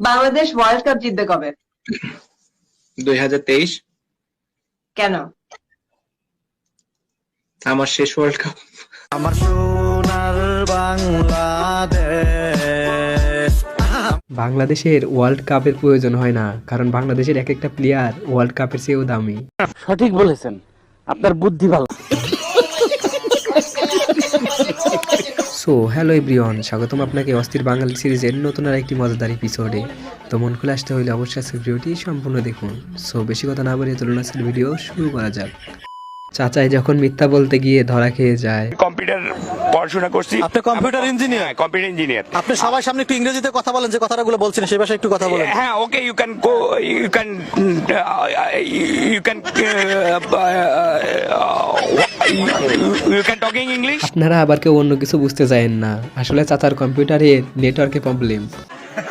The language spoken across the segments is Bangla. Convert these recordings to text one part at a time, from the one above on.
বাংলাদেশ ওয়ার্ল্ড কাপ জিতবে কবে? 2023। কেন? আমার শেষ ওয়ার্ল্ড কাপ। আমার সোনার বাংলাদেশ। বাংলাদেশের ওয়ার্ল্ড কাপের প্রয়োজন হয় না, কারণ বাংলাদেশের এক একটা প্লেয়ার ওয়ার্ল্ড কাপের চেয়েও দামি। সঠিক বলেছেন, আপনার বুদ্ধি ভালো। সো হ্যালো এভরিওয়ান, স্বাগতম আপনাকে অস্থির বাঙালি সিরিজের নতুন আর একটি মজাদার এপিসোডে। তো মন খুলে আসতে হলে অবশ্যই আজকের ভিডিওটি সম্পূর্ণ দেখুন। সো বেশি কথা না বাড়িয়ে চলুন আজকের ভিডিও শুরু করা যাক। চাচাই যখন মিথ্যা বলতে গিয়ে ধরা খেয়ে যায়। কম্পিউটার পড়াশোনা করছি। আপনি কম্পিউটার ইঞ্জিনিয়ার? Computer engineer. আপনি সবার সামনে একটু ইংরেজিতে কথা বলেন, যে কথাগুলো বলছেন সেই ভাষায় একটু কথা বলেন। হ্যাঁ, okay, you can go, you can talking English. আপনারা আবার কেউ অন্য কিছু বুঝতে চায়েন না, আসলে চাচার কম্পিউটারের নেটওয়ার্কে প্রবলেম।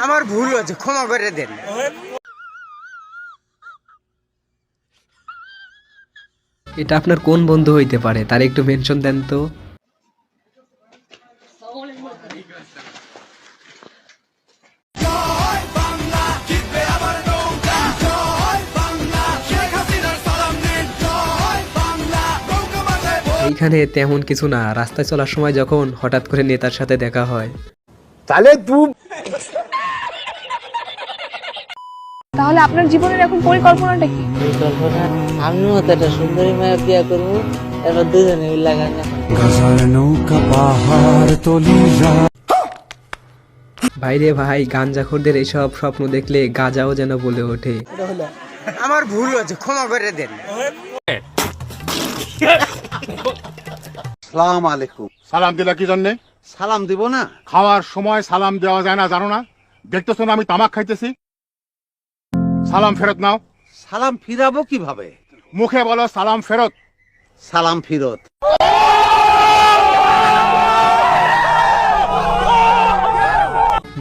আমার ভুল হয়েছে, ক্ষমা করে দেন। এটা আপনার কোন বন্ধু হইতে পারে তার একটু মেনশন দেন তো। এইখানে তেমন কিছু না, রাস্তায় চলার সময় যখন হঠাৎ করে নেতার সাথে দেখা হয়। তাহলে আপনার জীবনের এখন পরিকল্পনাটা কি? পরিকল্পনা আমিও তো একটা সুন্দরী মেয়ে বিয়ে করবো, এবার দুজনে মিলে গান। বাইরে ভাই, গাঞ্জাখোরদের এইসব স্বপ্ন দেখলে গাজাও যেন বলে ওঠে। আমার ভুল হয়েছে, ক্ষমা করে দেন। সালাম আলাইকুম। সালাম দিলা কি জন্যে? সালাম দিব না? খাওয়ার সময় সালাম দেওয়া যায় না, জানো না? দেখতেছো না আমি তামাক খাইতেছি? সালাম ফেরত নাও। সালাম ফিরাবো কিভাবে? মুখে বলো সালাম ফেরত। সালাম ফিরত।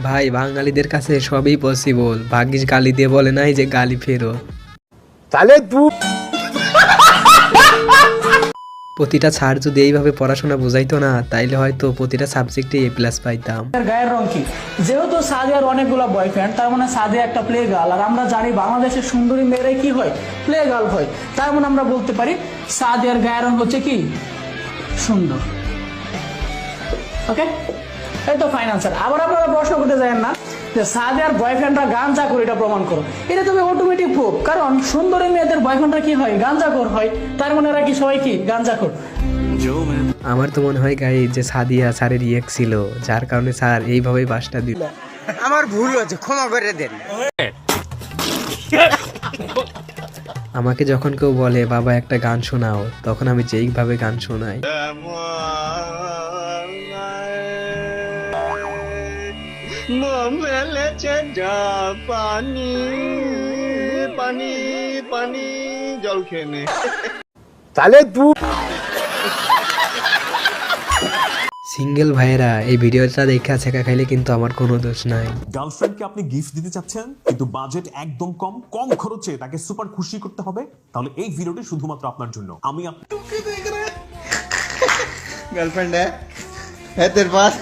ভাই, বাঙালিদের কাছে সবই পসিবল, ভাগ্যিস গালি দিয়ে বলে নাই যে গালি ফেরত। তাহলে প্রতিটা স্যার যদি এইভাবে পড়াশোনা বোঝাইতো না, তাইলে হয়তো প্রতিটা সাবজেক্টে এ প্লাস পাইতাম। গায়ের রং কি? যেহেতু সাদিয়ার অনেকগুলো বয়ফ্রেন্ড, তার মানে সাদিয়া একটা প্লে গার্ল, আর আমরা জানি বাংলাদেশের সুন্দরী মেয়েরাই কি হয়, প্লে গার্ল হয়। তার মানে আমরা বলতে পারি সাদিয়ার গায়ের রং হচ্ছে কি? সুন্দর। ওকে, এই তো ফাইন আনসার। আবার আপনারা প্রশ্ন করতে যাবেন না যে সাদিয়ার বয়ফ্রেন্ডরা গাঞ্জা করে, এটা প্রমাণ করো। এটা তুমি অটোমেটিক প্রুফ, কারণ সুন্দরী মেয়েদের বয়ফ্রেন্ডরা কি হয়? গাঞ্জাখোর হয়। তার মানে এরা কি সবাই কি গাঞ্জাখোর? আমার তো মনে হয় গাই যে সাদিয়া স্যারের ইয়েক ছিল, যার কারণে স্যার এইভাবেই বাসটা দিল। আমার ভুল হয়েছে, ক্ষমা করে দেন। আমাকে যখন কেউ বলে বাবা একটা গান শোনাও, তখন আমি যেইভাবে গান শোনাই। পানি পানি পানি জল খেয়ে তাহলে সিঙ্গেল ভাইয়েরা এই ভিডিওটা দেখে ছেঁকা খাইলে কিন্তু আমার কোনো দোষ নাই। গার্লফ্রেন্ডকে আপনি গিফট দিতে চাচ্ছেন, কিন্তু বাজেট একদম কম, কম খরচে তাকে সুপার খুশি করতে হবে, তাহলে এই ভিডিওটি শুধুমাত্র আপনার জন্য। আমি গার্লফ্রেন্ড है तेरे पास?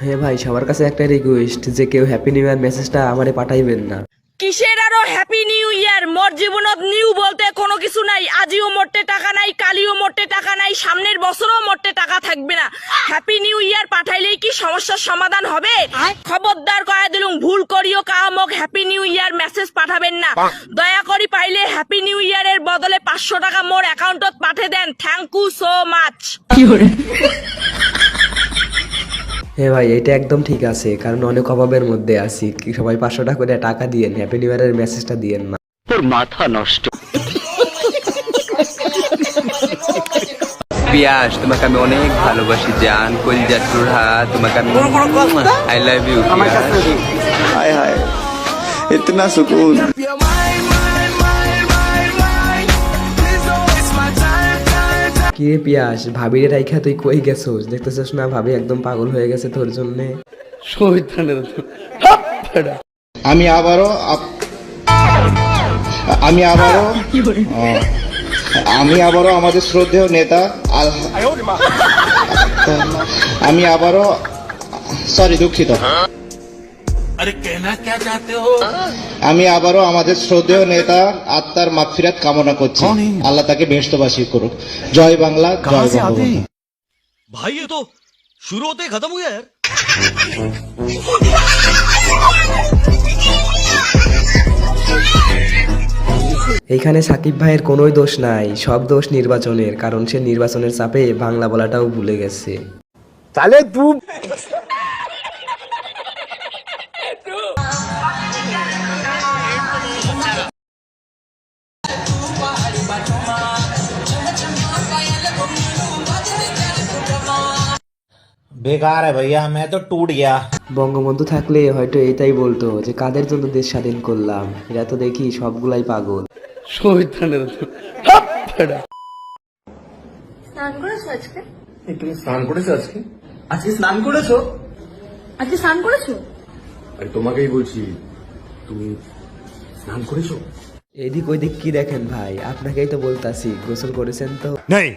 হ্যাঁ ভাই, সবার কাছে একটা রিকোয়েস্ট যে কেউ হ্যাপি নিউ ইয়ার মেসেজটা আমারে পাঠাইবেন না। কিসের আরো হ্যাপি নিউ ইয়ার? মোর জীবনত নিউ বলতে কোনো কিছু নাই। আজিও মোটে টাকা নাই, কালিও মোটে টাকা নাই, সামনের বছরও মোটে টাকা থাকবে না। হ্যাপি নিউ ইয়ার পাঠাইলেই কি সমস্যার সমাধান হবে? খবরদার কয়া দিলুম, ভুল করিও কামক হ্যাপি নিউ ইয়ার মেসেজ পাঠাবেন না। দয়া করি পাইলে হ্যাপি নিউ ইয়ারের বদলে 500 টাকা মোর অ্যাকাউন্টত পাঠিয়ে দেন। Thank you so much. হ্যাঁ ভাই, এটা একদম ঠিক আছে, কারণ অনেক অভাবের মধ্যে আছি। সবাই 500 টাকা করে টাকা দিয়েন, হ্যাপি নিউ ইয়ারের মেসেজটা দিয়েন না। তোর মাথা নষ্ট। পিয়াস, তোমাকে আমি অনেক ভালোবাসি জান, কলিজার চূড়া, তোমাকে আমি আই লাভ ইউ। हाय हाय इतना सुकून। কি রে পিয়াস, ভাবিরে রাইখা তুই কই গেছোস? দেখতেছিস না ভাবি একদম পাগল হয়ে গেছে তোর জন্য। আমি আবারও আমি আবারও আমাদের শ্রদ্ধেয় নেতা আমি আবারও সরি দুঃখিত আমি আবারও আমাদের শ্রদ্ধেয় নেতা আত্মার মাগফিরাত কামনা করছি। আল্লাহ তাকে বেহেশতবাসী করুক। জয় বাংলা, জয় বঙ্গবন্ধু। भाई ये तो शुरू होते ही खत्म हो गया यार। এইখানে সাকিব ভাইয়ের কোনোই দোষ নাই, সব দোষ নির্বাচনের, কারণ সে নির্বাচনের চাপে বাংলা বলাটাও ভুলে গেছে। তাহলে তুই बेकार है भैया, मैं तो टूट गया। বঙ্গবন্ধু থাকলে হয়তো এটাই বলতো যে কাদের জন্য দেশ স্বাধীন করলাম, এরা তো দেখি সবগুলাই পাগল। স্নান করেছো আজকে? তুমি স্নান করেছো আজকে? আজকে স্নান করেছো? আজকে স্নান করেছো? আরে তোমাকেই বলছি, তুমি স্নান করেছো? এদিক ওইদিক কি দেখেন ভাই, আপনাকেই তো বলতাছি গোসল করেছেন তো? नहीं